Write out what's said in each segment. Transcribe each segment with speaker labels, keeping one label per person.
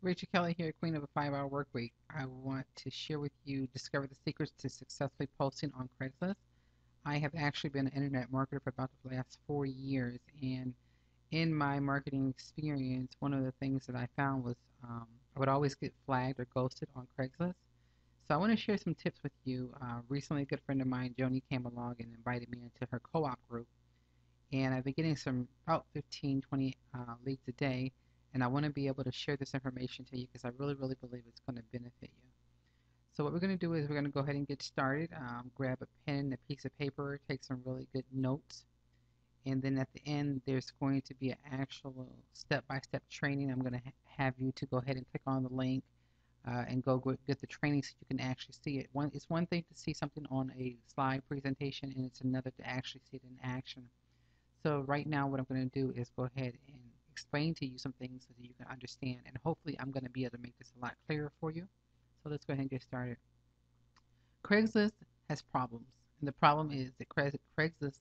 Speaker 1: Rachel Kelly here, Queen of a 5-Hour Work Week. I want to share with you, discover the secrets to successfully posting on Craigslist. I have actually been an internet marketer for about the last 4 years, and in my marketing experience, one of the things that I found was I would always get flagged or ghosted on Craigslist. So I want to share some tips with you. Recently, a good friend of mine, Joni, came along and invited me into her co-op group, and I've been getting some about 15, 20 leads a day, and I want to be able to share this information to you because I really, really believe it's going to benefit you. So what we're going to do is we're going to go ahead and get started. Grab a pen and a piece of paper, take some really good notes, and then at the end there's going to be an actual step-by-step training. I'm going to have you to go ahead and click on the link and go get the training so you can actually see it. It's one thing to see something on a slide presentation, and it's another to actually see it in action. So right now what I'm going to do is go ahead and explain to you some things so that you can understand, and hopefully I'm going to be able to make this a lot clearer for you. So let's go ahead and get started. Craigslist has problems, and the problem is that Craigslist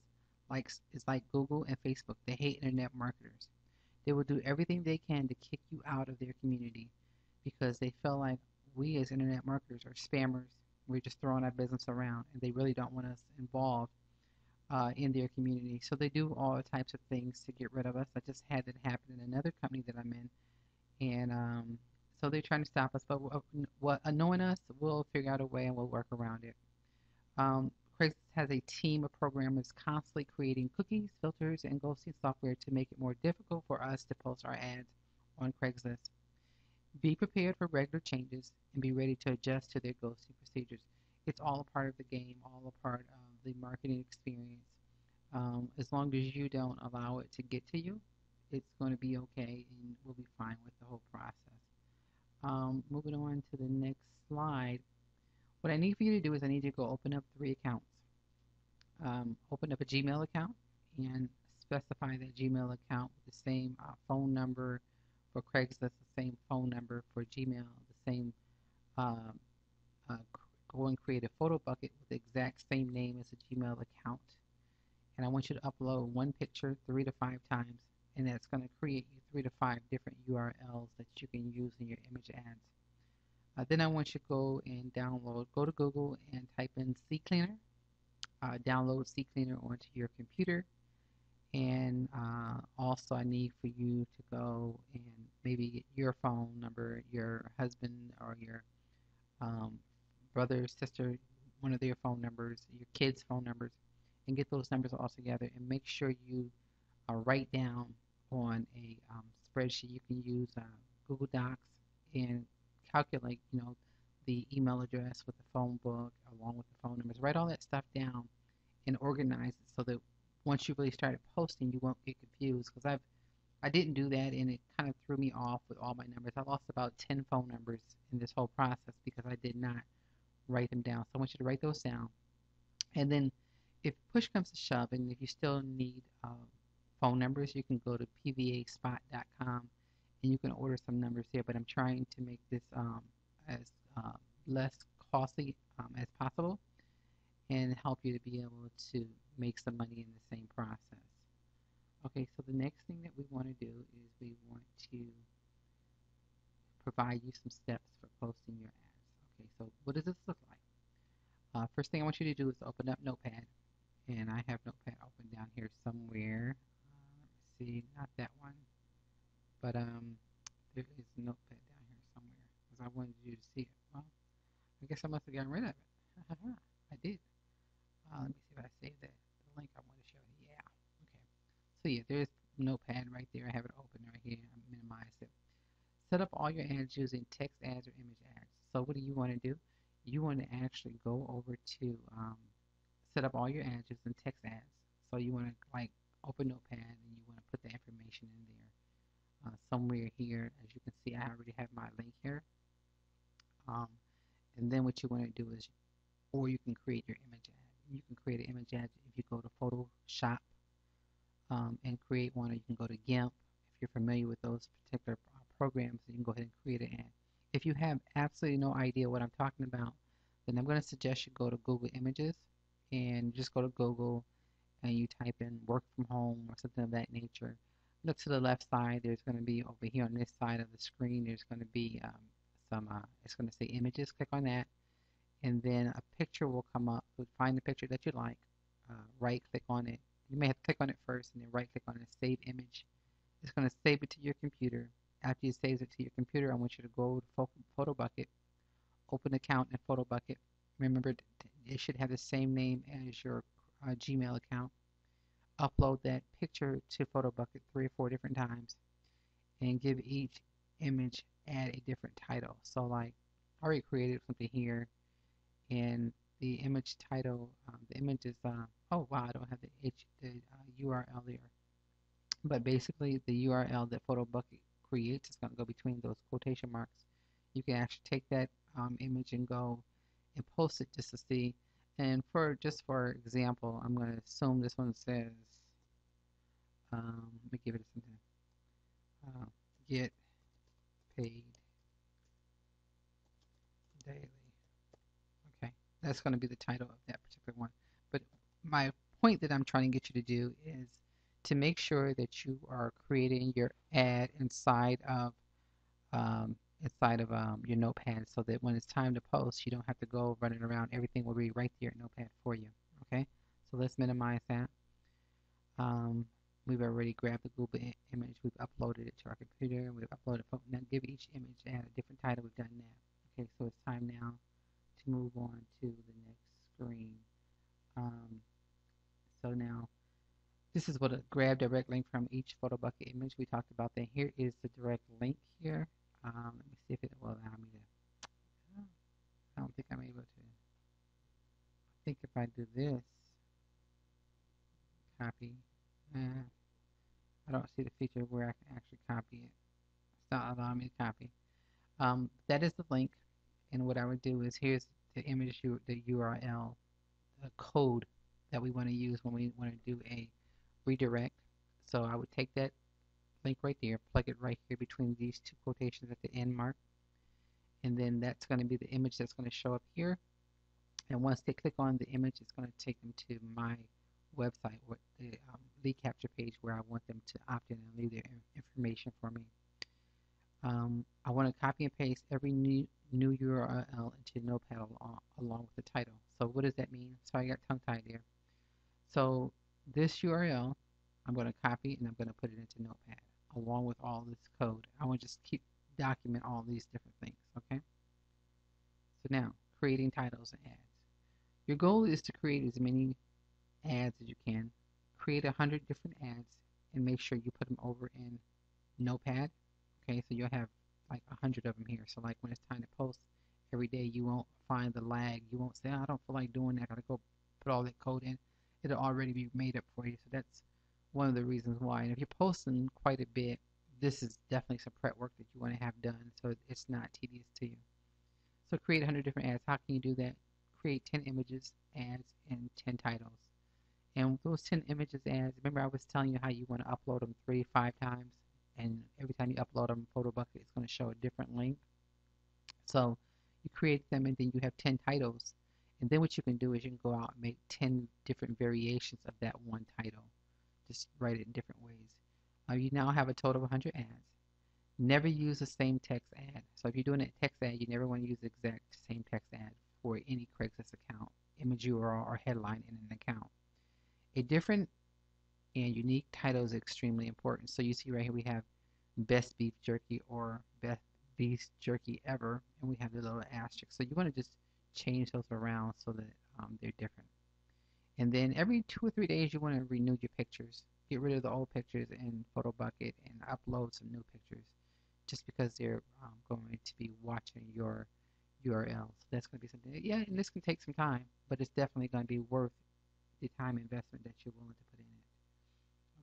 Speaker 1: is like Google and Facebook. They hate internet marketers. They will do everything they can to kick you out of their community because they feel like we as internet marketers are spammers. We're just throwing our business around, and they really don't want us involved in their community. So they do all types of things to get rid of us. I just had that happen in another company that I'm in, and so they're trying to stop us. But what annoying us, we'll figure out a way and we'll work around it. Craigslist has a team of programmers constantly creating cookies, filters, and ghosting software to make it more difficult for us to post our ads on Craigslist. Be prepared for regular changes and be ready to adjust to their ghosting procedures. It's all a part of the game, all a part of the marketing experience. As long as you don't allow it to get to you, it's going to be okay and we'll be fine with the whole process. Moving on to the next slide. What I need for you to do is I need you to go open up 3 accounts. Open up a Gmail account and specify that Gmail account with the same phone number for Craigslist, the same phone number for Gmail, the same uh, uh, go and create a photo bucket with the exact same name as the Gmail account. And I want you to upload one picture 3 to 5 times, and that's going to create you 3 to 5 different URLs that you can use in your image ads. Then I want you to go and go to Google and type in CCleaner, download CCleaner onto your computer, and also I need for you to go and maybe get your phone number, your husband or your um, brother, sister, one of their phone numbers, your kids' phone numbers, and get those numbers all together and make sure you write down on a spreadsheet. You can use Google Docs and calculate, the email address with the phone book along with the phone numbers. Write all that stuff down and organize it so that once you really started posting, you won't get confused. Because I didn't do that, and it kind of threw me off with all my numbers. I lost about 10 phone numbers in this whole process because I did not write them down. So I want you to write those down. And then if push comes to shove and if you still need phone numbers, you can go to pvaspot.com and you can order some numbers there. But I'm trying to make this as less costly as possible and help you to be able to make some money in the same process. Okay, so the next thing that we want to do is we want to provide you some steps for posting your ads. Okay, so what does this look like? First thing I want you to do is open up Notepad, and I have Notepad open down here somewhere. Let me see, not that one, but there is Notepad down here somewhere because I wanted you to see it. Well, I guess I must have gotten rid of it. I did. Let me see if I saved that. The link I want to show you. Yeah. Okay. So yeah, there's Notepad right there. I have it open right here. I minimized it. Set up all your ads using text ads or image ads. So what do you want to do? You want to actually go over to set up all your ads using text ads. So you want to like open Notepad and you want to put the information in there somewhere here. As you can see, I already have my link here. And then what you want to do is, or you can create your image ad. You can create an image ad if you go to Photoshop and create one, or you can go to GIMP if you're familiar with those particular programs. You can go ahead and create an ad. If you have absolutely no idea what I'm talking about, then I'm going to suggest you go to Google Images and just go to Google and you type in work from home or something of that nature. look to the left side, there's going to be over here on this side of the screen, there's going to be it's going to say images. Click on that, and then a picture will come up. So find the picture that you like, right click on it. You may have to click on it first and then right click on it, save image. It's going to save it to your computer. After it saves it to your computer, I want you to go to Photo Bucket, open an account in Photo Bucket. Remember, it should have the same name as your Gmail account. Upload that picture to Photo Bucket 3 or 4 different times, and give each image add a different title. So like I already created something here, and the image title, the image is oh wow, I don't have the URL there, but basically the URL that Photo Bucket creates is going to go between those quotation marks. You can actually take that image and go and post it just to see. And for example, I'm going to assume this one says, let me give it something. Get paid daily. Okay, that's going to be the title of that particular one. But my point that I'm trying to get you to do is to make sure that you are creating your ad inside of your notepad, so that when it's time to post, you don't have to go running around. Everything will be right there in notepad for you. Okay, so let's minimize that. Um, we've already grabbed the Google image. We've uploaded it to our computer. We've uploaded. Now give each image a different title. We've done that. Okay, so it's time now to move on to the next screen. Um, so now this is what a grab direct link from each photo bucket image. We talked about that. Here is the direct link here. Let me see if it will allow me to. I don't think I'm able to. I think if I do this, copy. I don't see the feature where I can actually copy it. It's not allowing me to copy. That is the link, and what I would do is here's the image, the URL, the code that we want to use when we want to do a redirect. So I would take that link right there, plug it right here between these two quotations at the end mark, and then that's going to be the image that's going to show up here. And once they click on the image, it's going to take them to my website, or the lead capture page, where I want them to opt in and leave their information for me. I want to copy and paste every new URL into Notepad along with the title. So what does that mean? So I got tongue-tied there. So this URL, I'm going to copy and I'm going to put it into Notepad along with all this code. I want to just document all these different things, okay? So now, creating titles and ads. Your goal is to create as many ads as you can. Create 100 different ads and make sure you put them over in Notepad. Okay, so you'll have like 100 of them here. So like when it's time to post every day, you won't find the lag. You won't say, oh, I don't feel like doing that. I gotta go put all that code in. It'll already be made up for you. So that's one of the reasons why. And if you're posting quite a bit, this is definitely some prep work that you want to have done, so it's not tedious to you. So create 100 different ads. How can you do that? Create 10 images, ads, and 10 titles. And those 10 images, ads, remember I was telling you how you want to upload them 3 to 5 times, and every time you upload them, Photo Bucket is going to show a different link. So you create them, and then you have 10 titles. And then what you can do is you can go out and make 10 different variations of that one title. Just write it in different ways. You now have a total of 100 ads. Never use the same text ad. So if you're doing a text ad, you never want to use the exact same text ad for any Craigslist account, image URL, or headline in an account. A different and unique title is extremely important. So you see right here we have best beef jerky or best beef jerky ever, and we have the little asterisk. So you want to just change those around so that they're different. And then every 2 or 3 days you want to renew your pictures. Get rid of the old pictures in Photo Bucket and upload some new pictures, just because they're going to be watching your URL. So that's going to be something. Yeah, and this can take some time, but it's definitely going to be worth the time investment that you're willing to put in it.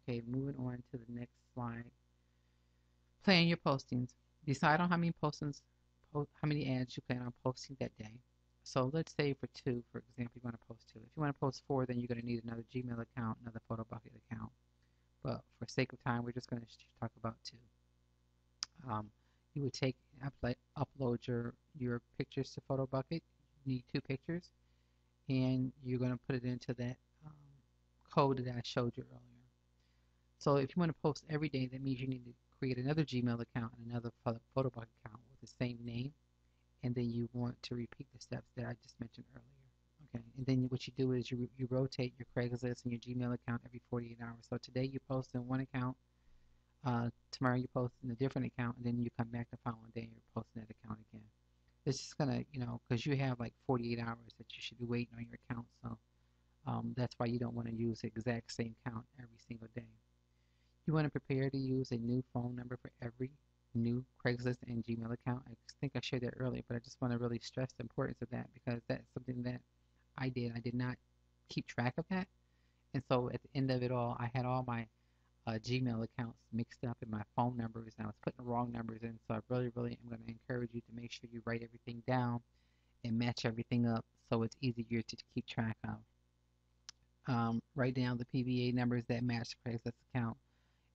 Speaker 1: Okay, moving on to the next slide. Plan your postings. Decide on how many how many ads you plan on posting that day. So let's say for 2, for example, you want to post 2. If you want to post 4, then you're going to need another Gmail account, another Photo Bucket account. But for sake of time, we're just going to talk about 2. You would upload your pictures to Photo Bucket. You need 2 pictures, and you're going to put it into that code that I showed you earlier. So if you want to post every day, that means you need to create another Gmail account and another Photobook account with the same name, and then you want to repeat the steps that I just mentioned earlier. Okay, and then what you do is you rotate your Craigslist and your Gmail account every 48 hours. So today you post in one account, tomorrow you post in a different account, and then you come back the following day and you're posting that account again. It's just gonna, because you have like 48 hours that you should be waiting on your account. So that's why you don't want to use the exact same count every single day. You want to prepare to use a new phone number for every new Craigslist and Gmail account. I think I shared that earlier, but I just want to really stress the importance of that because that's something that I did. I did not keep track of that. And so at the end of it all, I had all my Gmail accounts mixed up in my phone numbers, and I was putting the wrong numbers in. So I really am going to encourage you to make sure you write everything down and match everything up so it's easier to keep track of. Write down the PVA numbers that match the Craigslist account.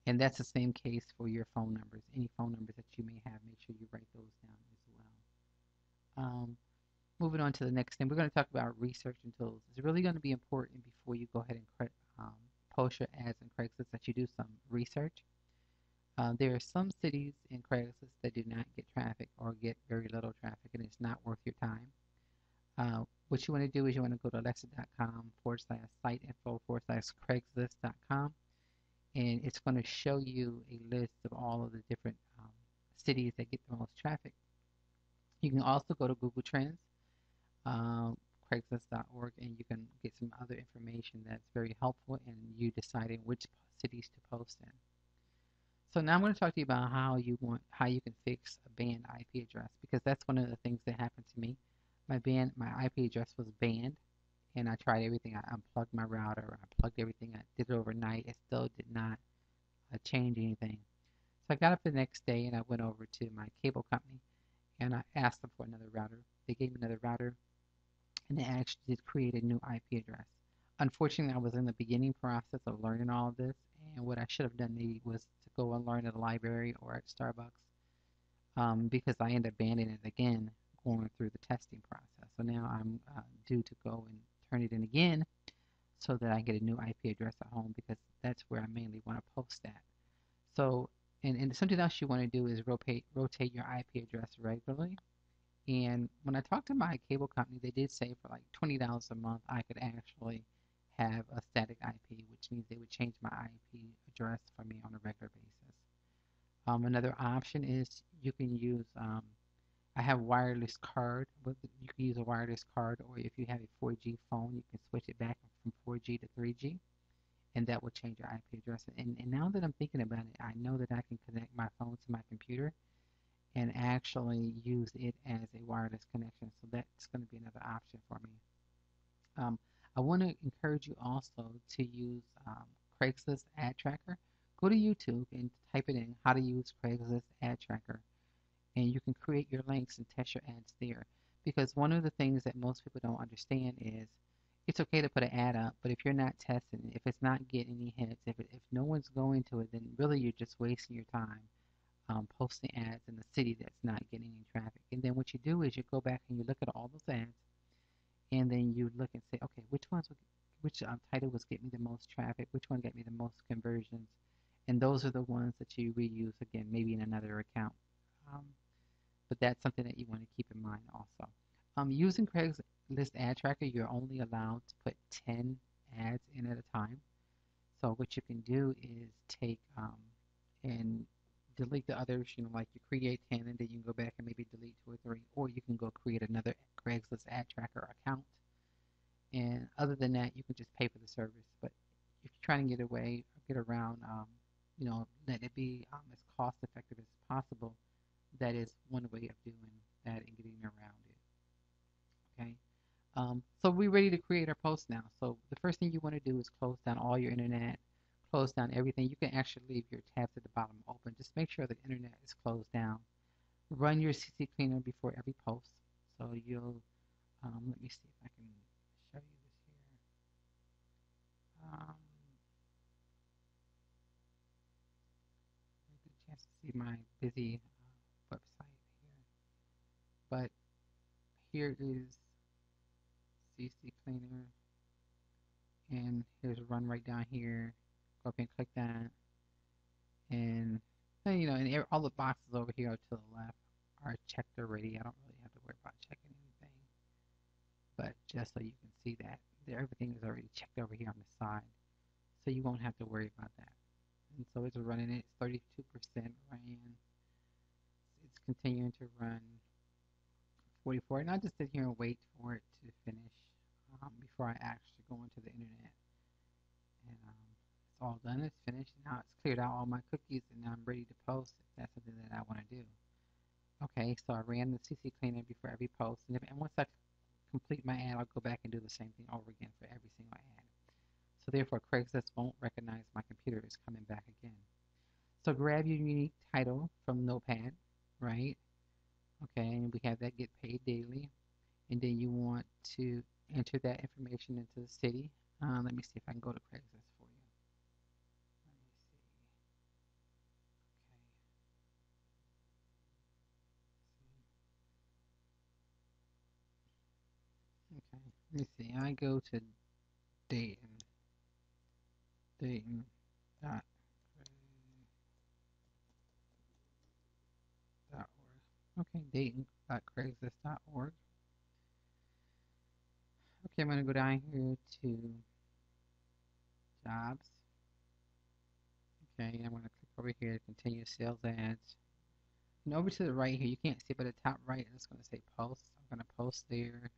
Speaker 1: And that's the same case for your phone numbers. Any phone numbers that you may have, make sure you write those down as well. Moving on to the next thing, we're going to talk about researching tools. It's really going to be important before you go ahead and um, post your ads in Craigslist that you do some research. There are some cities in Craigslist that do not get traffic or get very little traffic, and it's not worth your time. What you want to do is you want to go to alexa.com/site info/Craigslist.com, and it's going to show you a list of all of the different cities that get the most traffic. You can also go to Google Trends, Craigslist.org, and you can get some other information that's very helpful in you deciding which cities to post in. So now I'm going to talk to you about how you can fix a banned IP address, because that's one of the things that happened to me. My IP address was banned, and I tried everything. I unplugged my router, I plugged everything. I did it overnight. It still did not change anything. So I got up the next day and I went over to my cable company and I asked them for another router. They gave me another router, and they actually did create a new IP address. Unfortunately, I was in the beginning process of learning all of this, and what I should have done maybe was to go and learn at a library or at Starbucks, because I ended up abandoning it again going through the testing process. So now I'm due to go and turn it in again so that I get a new IP address at home, because that's where I mainly want to post that. So, and something else you want to do is rotate your IP address regularly. And when I talked to my cable company, they did say for like $20 a month, I could actually have a static IP, which means they would change my IP address for me on a regular basis. Another option is you can use, I have wireless card, but you can use a wireless card, or if you have a 4G phone, you can switch it back from 4G to 3G, and that will change your IP address. And now that I'm thinking about it, I know that I can connect my phone to my computer and actually use it as a wireless connection. So that's going to be another option for me. Um, I want to encourage you also to use Craigslist Ad Tracker. Go to YouTube and type it in, how to use Craigslist Ad Tracker, and you can create your links and test your ads there. Because one of the things that most people don't understand is it's okay to put an ad up, but if you're not testing it, if it's not getting any hits, if no one's going to it, then really you're just wasting your time posting ads in the city that's not getting any traffic. And then what you do is you go back and you look at all those ads, and then you look and say, okay, which title was getting me the most traffic, which one got me the most conversions, and those are the ones that you reuse again, maybe in another account. Um, but that's something that you want to keep in mind also. Using Craigslist Ad Tracker, you're only allowed to put 10 ads in at a time. So what you can do is take and delete the others, like you create 10 and then you can go back and maybe delete 2 or 3, or you can go create another Craigslist Ad Tracker account. And other than that, you can just pay for the service. But if you're trying to get around, let it be as cost effective as possible, that is one way of doing that and getting around it. Okay. So we're ready to create our post now. So the first thing you want to do is close down all your internet, close down everything. You can actually leave your tabs at the bottom open. Just make sure the internet is closed down. Run your CC cleaner before every post. So you'll, let me see if I can show you this here. Get a chance to see my busy website here. But here is CC cleaner, and here's run right down here. Go up and click that. And and all the boxes over here to the left are checked already. I don't really have to worry about checking anything, but just so you can see that everything is already checked over here on the side, so you won't have to worry about that. And so it's running it. It's 32% ran. It's continuing to run 44. And I just sit here and wait for it to finish before I actually go into the internet. And it's all done. It's finished. Now it's cleared out all my cookies, and now I'm ready to post if that's something that I want to do. Okay, so I ran the CC cleaner before every post, and once I complete my ad, I'll go back and do the same thing over again for every single ad. So therefore, Craigslist won't recognize my computer is coming back again. So grab your unique title from Notepad, right? Okay, and we have that get paid daily. And then you want to enter that information into the city. Let me see if I can go to Craigslist for you. Let me see. Okay. Let me see. I go to Dayton. Dayton dot org. Okay, Dayton.craigslist.org. Okay, I'm going to go down here to jobs. Okay, I'm going to click over here to continue sales ads. And over to the right here, you can't see, but the top right, it's going to say post. I'm going to post there.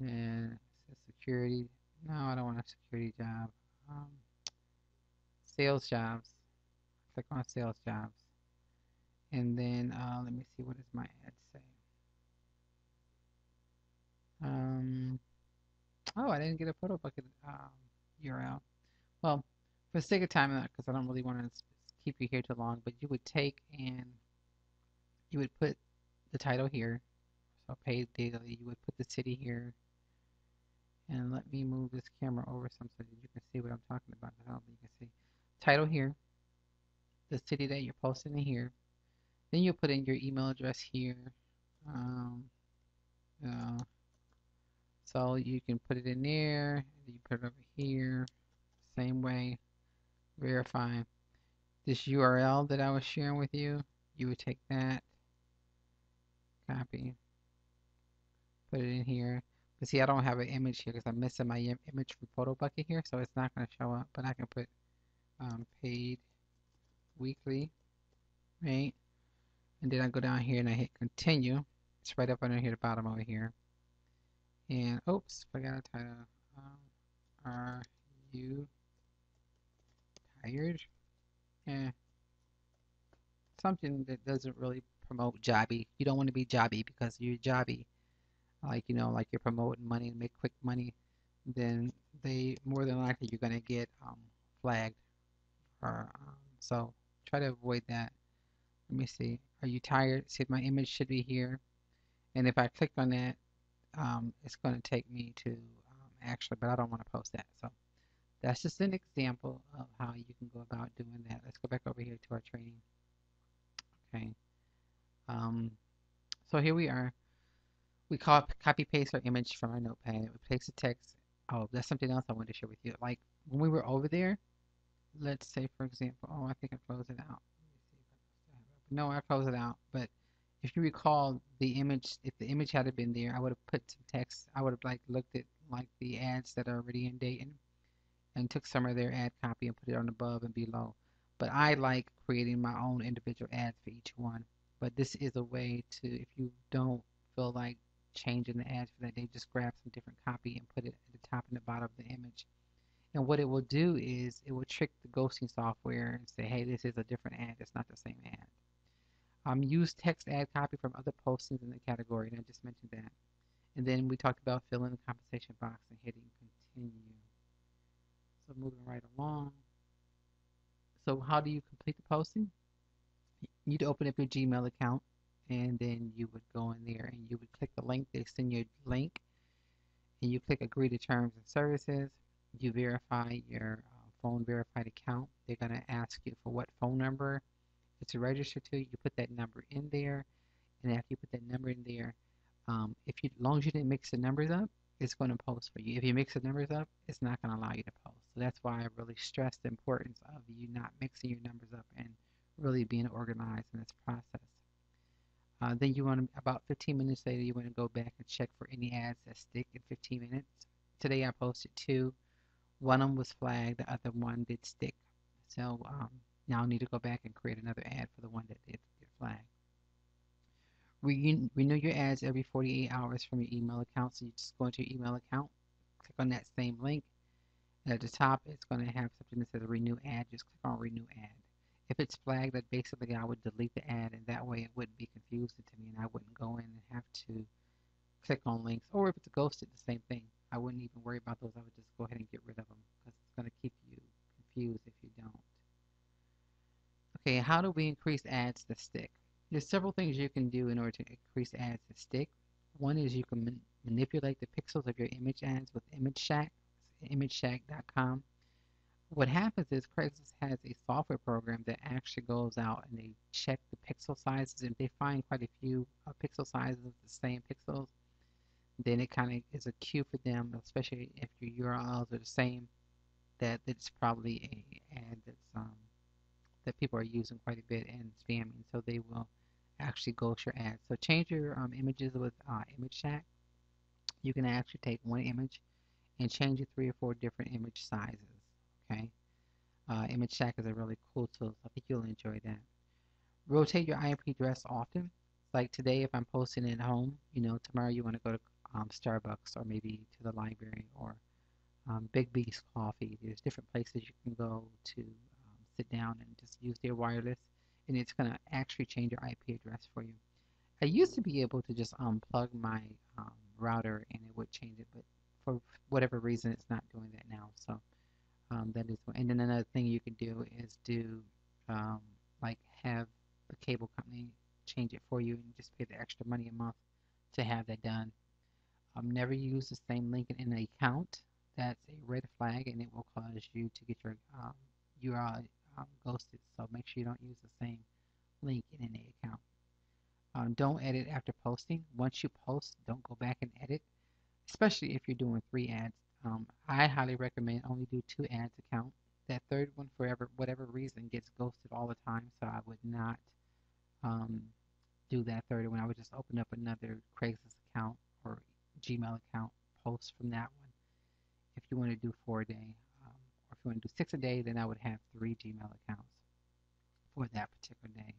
Speaker 1: And it says security. No, I don't want a security job. Um, Sales jobs. Click on sales jobs. And then let me see, what does my ad say? Oh, I didn't get a photo bucket URL. Well, for the sake of time, because I don't really want to keep you here too long, but you would take and you would put the title here. So paid daily. You would put the city here. And let me move this camera over some so that you can see what I'm talking about. I don't think you can see. Title here, the city that you're posting in here. Then you'll put in your email address here. Um, uh, so you can put it in there. You put it over here. Same way. Verify. This URL that I was sharing with you, you would take that, copy, put it in here. But see, I don't have an image here because I'm missing my image from Photo Bucket here, so it's not going to show up. But I can put paid weekly, right? And then I go down here and I hit continue. It's right up under here, the bottom over here. And oops, forgot a title. Are you tired? Yeah, something that doesn't really promote jobby. You don't want to be jobby because you're jobby. Like like you're promoting money and make quick money, then they more than likely you're gonna get flagged. Or so try to avoid that. Let me see. Are you tired? See, my image should be here, and if I click on that, it's going to take me to actually, but I don't want to post that. So that's just an example of how you can go about doing that. Let's go back over here to our training. Okay. Um, so here we are. We copy paste our image from our notepad. We place the text. Oh, that's something else I wanted to share with you. Like when we were over there, let's say for example, oh, I think I closed it out. No, I closed it out. But if you recall the image, if the image had been there, I would have put some text. I would have like looked at like the ads that are already in Dayton and took some of their ad copy and put it on above and below. But I like creating my own individual ads for each one. But this is a way to, if you don't feel like changing the ads for that day, just grab some different copy and put it at the top and the bottom of the image. And what it will do is it will trick the ghosting software and say, hey, this is a different ad. It's not the same ad. Use text ad copy from other postings in the category, and I just mentioned that. And then we talked about filling the compensation box and hitting continue. So moving right along. So how do you complete the posting? You'd open up your Gmail account, and then you would go in there and you would click the link. They send you a link, and you click agree to terms and services. You verify your phone verified account. They're going to ask you for what phone number it's registered to. You put that number in there, and after you put that number in there, as long as you didn't mix the numbers up, it's going to post for you. If you mix the numbers up, it's not going to allow you to post. So that's why I really stress the importance of you not mixing your numbers up and really being organized in this process. Then you want to, about 15 minutes later, you want to go back and check for any ads that stick in 15 minutes. Today I posted two. One of them was flagged, the other one did stick. So now I need to go back and create another ad for the one that did get flagged. Renew your ads every 48 hours from your email account. So you just go into your email account, click on that same link, and at the top it's going to have something that says renew ad. Just click on renew ad. If it's flagged, that basically I would delete the ad, and that way it wouldn't be confusing to me, and I wouldn't go in and have to click on links. Or if it's ghosted, the same thing. I wouldn't even worry about those. I would just go ahead and get rid of them because it's going to keep you confused if you don't. Okay, how do we increase ads to stick? There's several things you can do in order to increase ads to stick. One is you can manipulate the pixels of your image ads with imageshack.com. What happens is Craigslist has a software program that actually goes out and they check the pixel sizes. And if they find quite a few pixel sizes of the same pixels, then it kind of is a cue for them, especially if your URLs are the same, that it's probably a ad that people are using quite a bit and spamming, so they will actually ghost your ads. So change your images with Image Shack. You can actually take one image and change it 3 or 4 different image sizes. Okay, Image Shack is a really cool tool, so I think you'll enjoy that. Rotate your IP address often. Like today, if I'm posting at home, tomorrow you want to go to Starbucks or maybe to the library or Big B's Coffee. There's different places you can go to sit down and just use their wireless, and it's going to actually change your IP address for you. I used to be able to just unplug my router and it would change it, but for whatever reason, it's not doing that now. So that is one. And then another thing you can do is do like have the cable company change it for you and just pay the extra money a month to have that done. Never use the same link in an account. That's a red flag, and it will cause you to get your URL ghosted. So make sure you don't use the same link in any account. Don't edit after posting. Once you post, don't go back and edit, especially if you're doing 3 ads. I highly recommend only do 2 ads account. That third one, for whatever reason, gets ghosted all the time, so I would not do that third one. I would just open up another Craigslist account or Gmail account, post from that one. If you want to do 4 a day, or if you want to do 6 a day, then I would have 3 Gmail accounts for that particular day.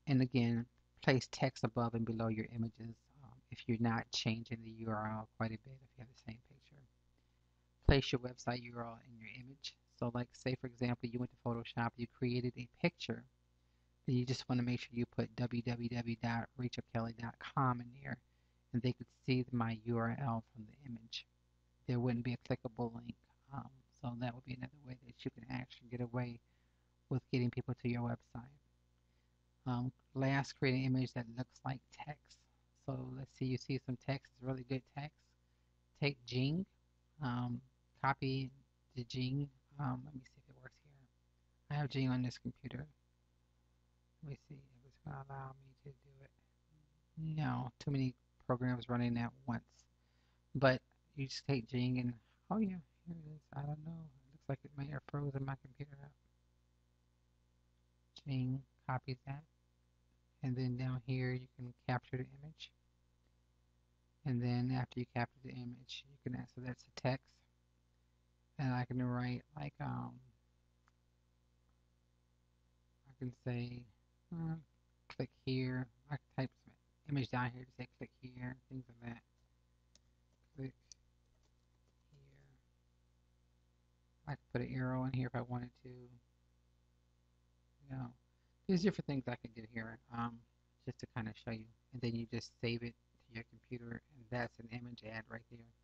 Speaker 1: And again, place text above and below your images if you're not changing the URL quite a bit if you have the same picture. Place your website URL in your image. So like say for example you went to Photoshop, you created a picture, then you just want to make sure you put www.rachelkelly.com in there and they could see my URL from the image. There wouldn't be a clickable link. So that would be another way that you can actually get away with getting people to your website. Last, create an image that looks like text. So let's see, you see some text, it's really good text. Take Jing, copy the Jing. Let me see if it works here. I have Jing on this computer. Let me see if it's going to allow me to do it. No, too many programs running at once. But you just take Jing and, oh yeah, here it is. I don't know. It looks like it may have frozen my computer up. Jing copies that. And then down here you can capture the image. And then after you capture the image, you can so that's the text. And I can write like I can say click here. I can type some image down here to say click here, things like that. Click here. I can put an arrow in here if I wanted to. There's different things I can do here just to kind of show you. And then you just save it to your computer, and that's an image ad right there.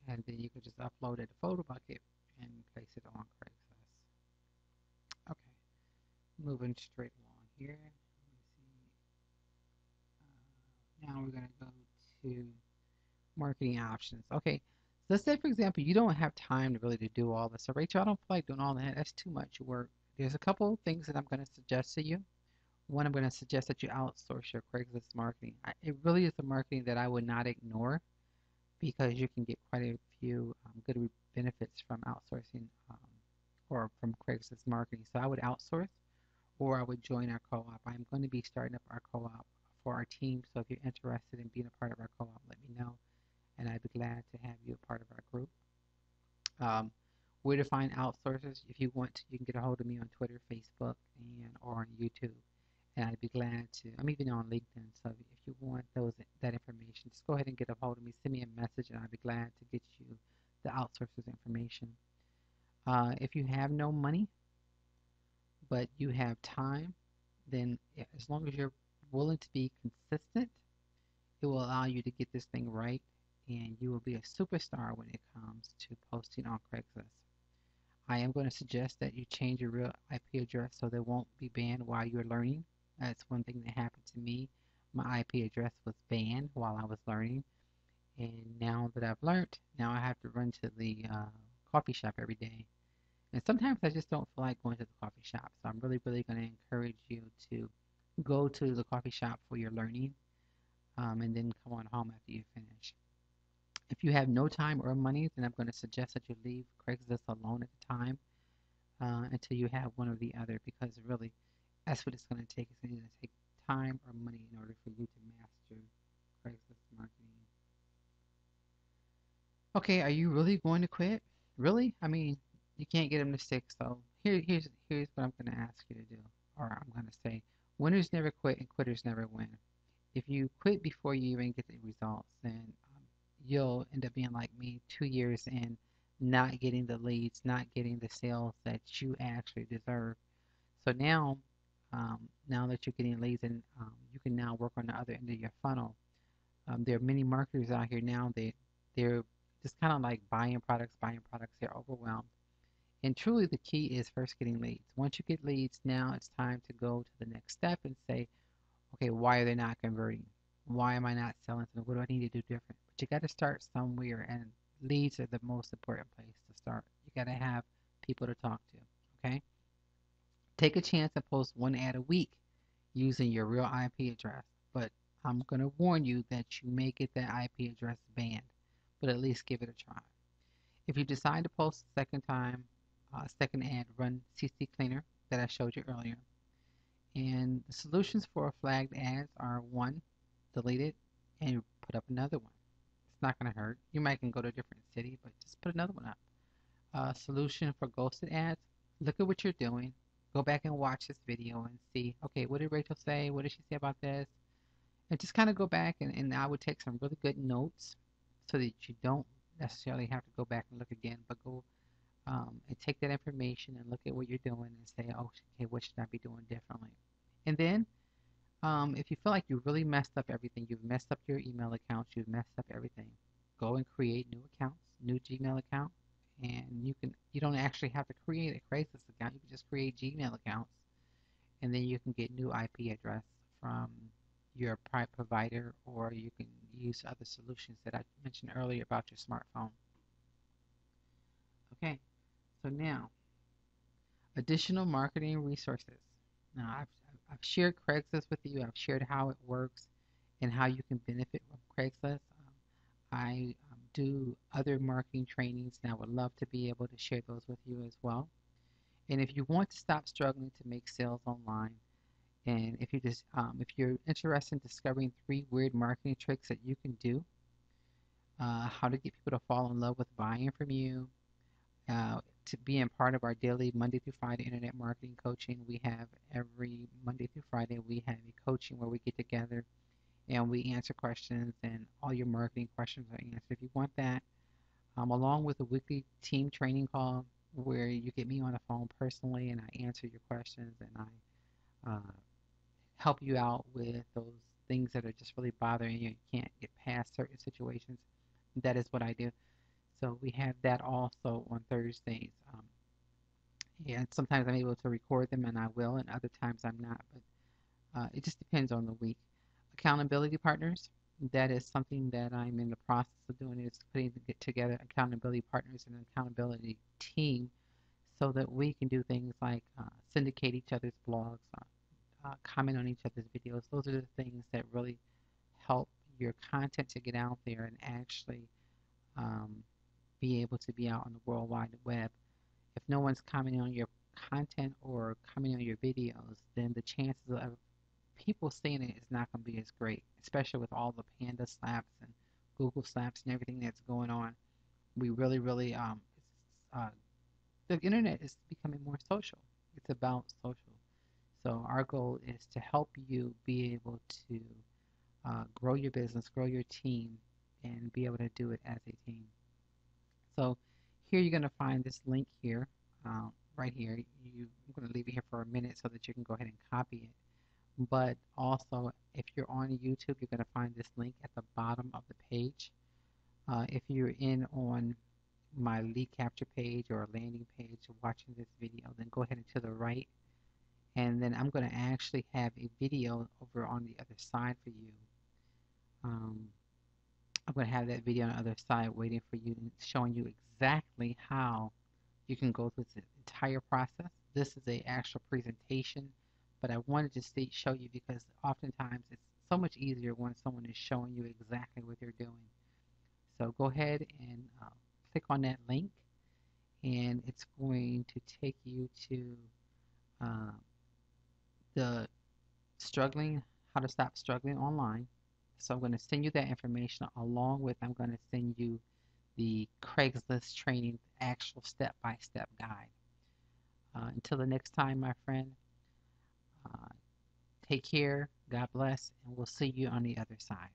Speaker 1: And then you can just upload it to Photo Bucket and place it on Craigslist. Okay, moving straight along here. Let me see. Now we're going to go to marketing options. Okay, so let's say for example you don't have time to really do all this. So Rachel, I don't feel like doing all that. That's too much work. There's a couple of things that I'm going to suggest to you. One, I'm going to suggest that you outsource your Craigslist marketing. It really is a marketing that I would not ignore, because you can get quite a few good benefits from outsourcing or from Craigslist marketing. So I would outsource or I would join our co-op. I'm going to be starting up our co-op for our team. So if you're interested in being a part of our co-op, let me know, and I'd be glad to have you a part of our group. Um, where to find outsourcers? If you want to, you can get a hold of me on Twitter, Facebook, and or on YouTube. And I'd be glad to. I'm even on LinkedIn, so if you want that information, just go ahead and get a hold of me. Send me a message, and I'd be glad to get you the outsourcers information. If you have no money, but you have time, then as long as you're willing to be consistent, it will allow you to get this thing right, and you will be a superstar when it comes to posting on Craigslist. I am going to suggest that you change your real IP address so they won't be banned while you're learning. That's one thing that happened to me. My IP address was banned while I was learning, and now that I've learned, now I have to run to the coffee shop every day. And sometimes I just don't feel like going to the coffee shop, so I'm really, really going to encourage you to go to the coffee shop for your learning, and then come on home after you finish. If you have no time or money, then I'm going to suggest that you leave Craigslist alone at the time until you have one or the other, because really that's what it's going to take. It's going to take time or money in order for you to master Craigslist marketing. Okay, are you really going to quit? Really? I mean, you can't get them to stick. So here's what I'm going to ask you to do, or I'm going to say, winners never quit and quitters never win. If you quit before you even get the results, then you'll end up being like me 2 years in, not getting the leads, not getting the sales that you actually deserve. So now that you're getting leads, and you can now work on the other end of your funnel. There are many marketers out here now that they're just kind of like buying products, buying products. They're overwhelmed. And truly, the key is first getting leads. Once you get leads, now it's time to go to the next step and say, okay, why are they not converting? Why am I not selling to them? What do I need to do different? But you got to start somewhere, and leads are the most important place to start. You got to have people to talk to. Okay, take a chance and post one ad a week using your real IP address. But I'm going to warn you that you may get that IP address banned, but at least give it a try. If you decide to post a second time, second ad, run CC Cleaner that I showed you earlier. And the solutions for flagged ads are one, delete it and put up another one. It's not going to hurt. You might can go to a different city, but just put another one up. Solution for ghosted ads, look at what you're doing. Go back and watch this video and see, okay, what did Rachel say? What did she say about this? And just kind of go back, and I would take some really good notes so that you don't necessarily have to go back and look again, but go and take that information and look at what you're doing and say, oh, okay, what should I be doing differently? And then if you feel like you really messed up everything, you've messed up your email accounts, you've messed up everything, go and create new accounts, new Gmail account, and you don't actually have to create a Craigslist account. You can just create Gmail accounts, and then you can get new IP address from your provider, or you can use other solutions that I mentioned earlier about your smartphone. Okay, so now additional marketing resources. Now I've shared Craigslist with you. I've shared how it works and how you can benefit from Craigslist. I do other marketing trainings, and I would love to be able to share those with you as well. And if you want to stop struggling to make sales online, and if you're interested in discovering 3 weird marketing tricks that you can do, how to get people to fall in love with buying from you, to be in part of our daily Monday through Friday internet marketing coaching. We have every Monday through Friday, we have a coaching where we get together and we answer questions, and all your marketing questions are answered. If you want that, along with a weekly team training call where you get me on the phone personally and I answer your questions, and I help you out with those things that are just really bothering you. You can't get past certain situations. That is what I do. So we have that also on Thursdays. And sometimes I'm able to record them, and I will, and other times I'm not. But it just depends on the week. Accountability partners. That is something that I'm in the process of doing, is putting together accountability partners and an accountability team so that we can do things like syndicate each other's blogs, comment on each other's videos. Those are the things that really help your content to get out there and actually um, be able to be out on the World Wide Web. If no one's commenting on your content or commenting on your videos, then the chances of people seeing it is not going to be as great, especially with all the panda slaps and Google slaps and everything that's going on. We really, really, uh, the internet is becoming more social. It's about social. So our goal is to help you be able to grow your business, grow your team, and be able to do it as a team. So here you're going to find this link here, right here. I'm going to leave it here for a minute so that you can go ahead and copy it. But also, if you're on YouTube, you're going to find this link at the bottom of the page. If you're in on my lead capture page or landing page watching this video, then go ahead and to the right. And then I'm going to actually have a video over on the other side for you. Um, I'm going to have that video on the other side waiting for you and showing you exactly how you can go through the entire process. This is a actual presentation, but I wanted to show you because oftentimes it's so much easier when someone is showing you exactly what they're doing. So go ahead and click on that link, and it's going to take you to uh, the how to stop struggling online. So I'm going to send you that information along with I'm going to send you the Craigslist training actual step-by-step guide. Until the next time, my friend, uh, take care, God bless, and we'll see you on the other side.